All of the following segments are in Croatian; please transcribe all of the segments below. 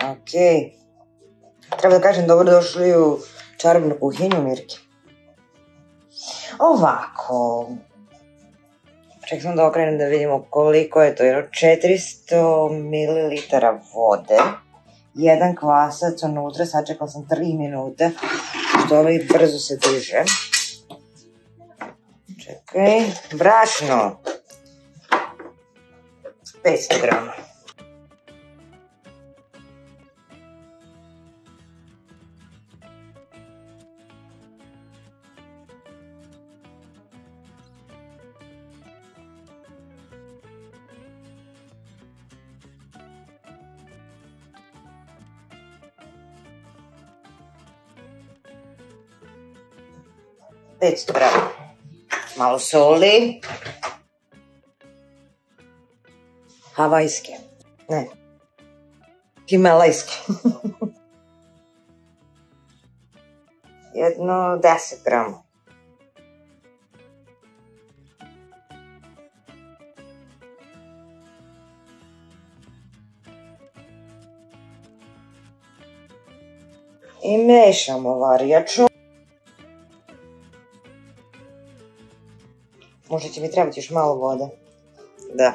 Ok. Treba da kažem dobrodošli u čarobnu kuhinju, Mirki. Ovako. Ček sam da okrenem da vidimo koliko je to. 400 ml vode. 1 kvasac unutra, sačekala sam 3 minute, što ovaj brzo se diže. Čekaj, brašno. 500 grama. Malo soli. Havajske. Ne. Himalajske. Jedno 10 grama. I mešamo varjaču. Možda će mi trebati još malo vode. Da.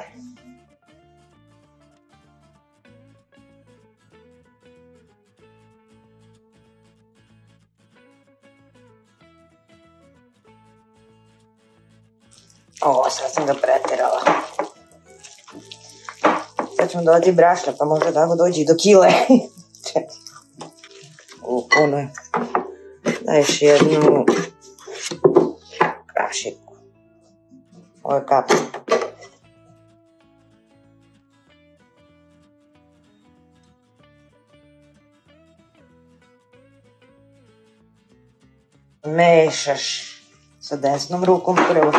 Sad sam ga preterala. Sad ćemo dodati brašna, pa možda tako dođe i do kile. Puno je. Daješ jednu kašiku. Ovo je kap. Mešaš sa desnom rukom prvo.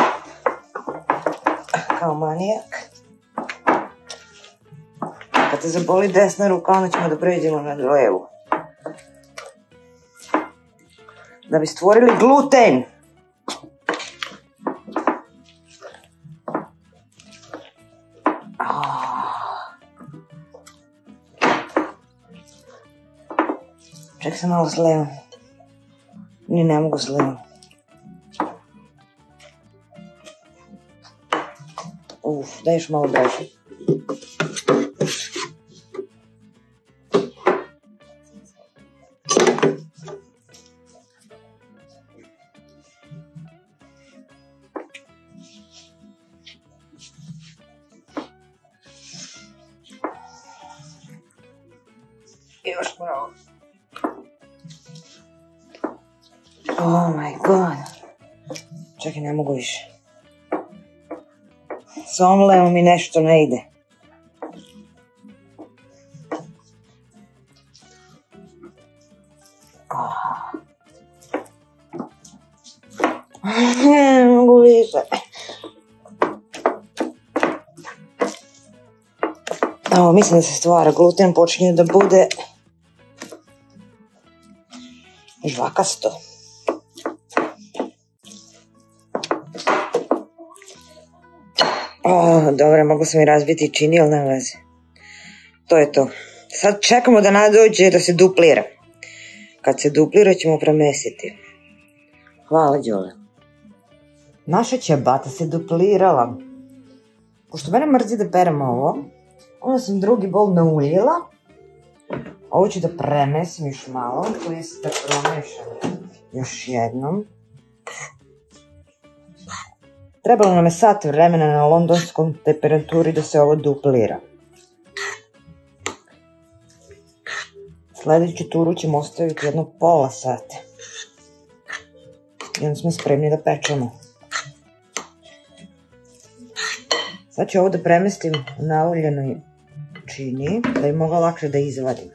Kao manijak. Kad te zaboli desna ruka, onda ćemo da pređemo na levu. Da bi stvorili gluten. Ček se malo s levom. Ni ne mogu s levom. Daj još malo brašna. Još malo. Oh my god. Čekaj, ne mogu više. S ovom levom mi nešto ne ide. Ne mogu više. Mislim da se stvara gluten, počinje da bude žvakasto. Dobro, mogu sam i razbiti čini, ali nema veze. To je to. Sad čekamo da dođe da se duplira. Kad se duplira ćemo premestiti. Hvala, Đole. Naša ćebata se duplirala. Pošto mene mrzi da perem ovo, onda sam drugi bol nauljila. Ovo ću da premesim još malo, to je da promešam još jednom. Trebalo nam je sat vremena na londonskom temperaturi da se ovo duplira. Sljedeću turu ćemo ostaviti jedno pola sata. I onda smo spremni da pečemo. Sad ću ovo da premestim u nauljenoj čini, da bi mogla lakše da izvadim.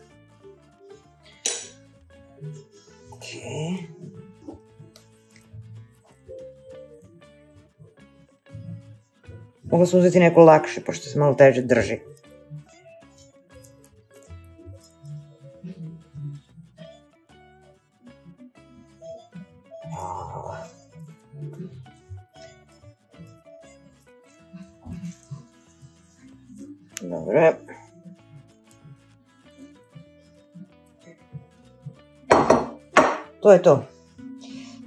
Mogla sam uzeti neko lakše, pošto se malo teže drži. Dobro. To je to.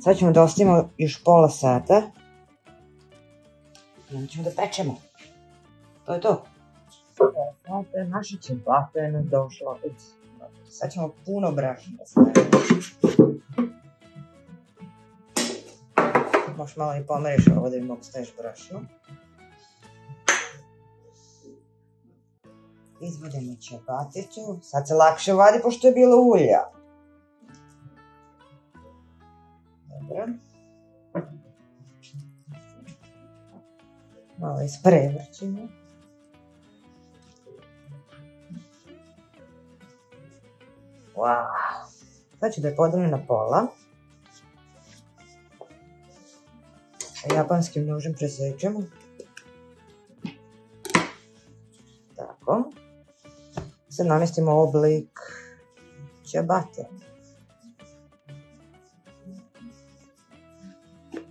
Sad ćemo da ostavimo još pola sata. I onda ćemo da pečemo. To je to. Naša ćebata je nam došla. Sad ćemo puno brašna staviti. Možeš malo i pomeriš ovo da bi mogu staviš brašno. Izvodimo ćebaticu. Sad se lakše vadi pošto je bilo ulja. Dobro. Malo isprevrćimo. Wow. Sad ću da je podelim na pola. A japanskim nožem presečemo. Tako. Sad namestimo oblik ćebate.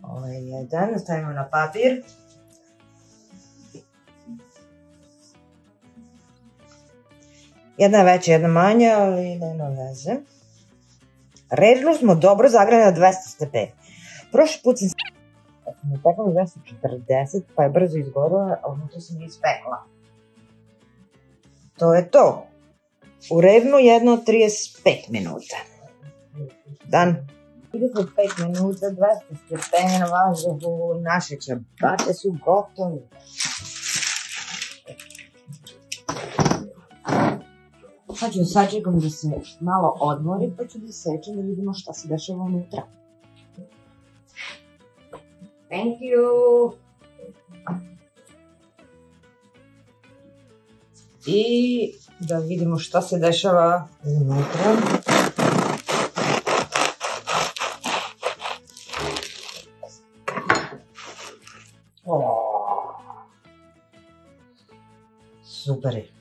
Ovo je jedan, stavimo na papir. Jedna je veća, jedna manja, ali nema veze. Rednu smo dobro zagrali na 200 stepeni. Prošli put sam spekla na 240, pa je brzo izgorila, a unutra sam ispekla. To je to. U rednu jedno 35 minuta. Dan. 35 minuta, 200 stepeni na vazduhu, naše ćebate su gotove. Sad ću sačekam da se malo odmori, pa ću da sečem da vidimo šta se dešava unutra. Thank you! I da vidimo šta se dešava unutra. Super je.